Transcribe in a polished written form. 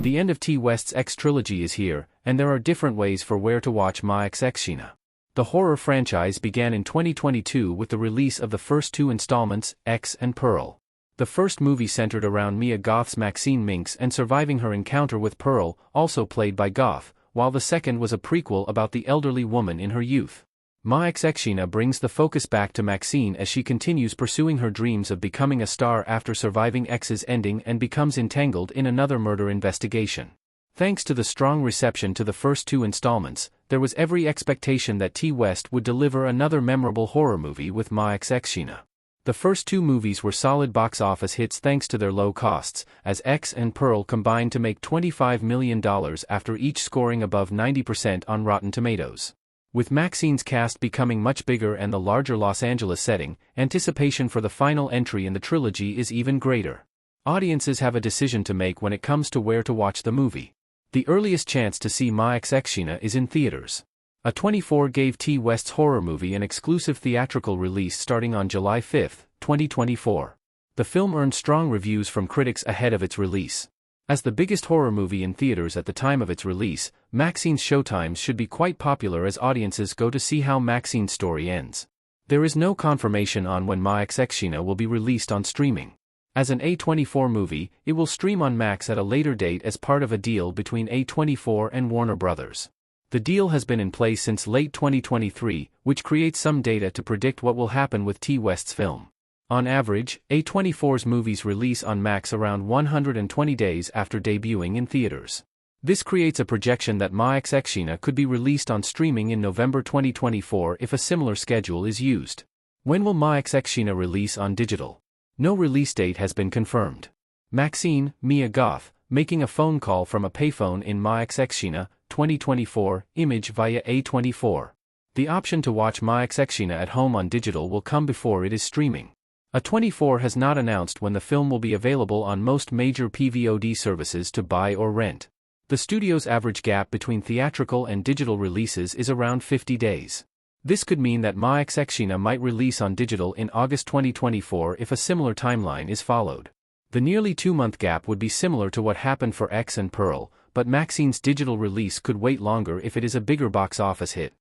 The end of T West's X trilogy is here, and there are different ways for where to watch MaXXXine. The horror franchise began in 2022 with the release of the first two installments, X and Pearl. The first movie centered around Mia Goth's MaXXXine Minx and surviving her encounter with Pearl, also played by Goth, while the second was a prequel about the elderly woman in her youth. MaXXXine brings the focus back to MaXXXine as she continues pursuing her dreams of becoming a star after surviving X's ending and becomes entangled in another murder investigation. Thanks to the strong reception to the first two installments, there was every expectation that T West would deliver another memorable horror movie with MaXXXine. The first two movies were solid box office hits thanks to their low costs, as X and Pearl combined to make $25 million after each scoring above 90% on Rotten Tomatoes. With MaXXXine's cast becoming much bigger and the larger Los Angeles setting, anticipation for the final entry in the trilogy is even greater. Audiences have a decision to make when it comes to where to watch the movie. The earliest chance to see MaXXXine is in theaters. A24 gave T West's horror movie an exclusive theatrical release starting on July 5, 2024. The film earned strong reviews from critics ahead of its release. As the biggest horror movie in theaters at the time of its release, MaXXXine's Showtimes should be quite popular as audiences go to see how MaXXXine's story ends. There is no confirmation on when MaXXXine will be released on streaming. As an A24 movie, it will stream on Max at a later date as part of a deal between A24 and Warner Bros. The deal has been in place since late 2023, which creates some data to predict what will happen with T West's film. On average, A24's movies release on Max around 120 days after debuting in theaters. This creates a projection that MaXXXine could be released on streaming in November 2024 if a similar schedule is used. When will MaXXXine release on digital? No release date has been confirmed. MaXXXine, Mia Goth, making a phone call from a payphone in MaXXXine, 2024, image via A24. The option to watch MaXXXine at home on digital will come before it is streaming. A24 has not announced when the film will be available on most major PVOD services to buy or rent. The studio's average gap between theatrical and digital releases is around 50 days. This could mean that MaXXXine might release on digital in August 2024 if a similar timeline is followed. The nearly 2-month gap would be similar to what happened for X and Pearl, but MaXXXine's digital release could wait longer if it is a bigger box office hit.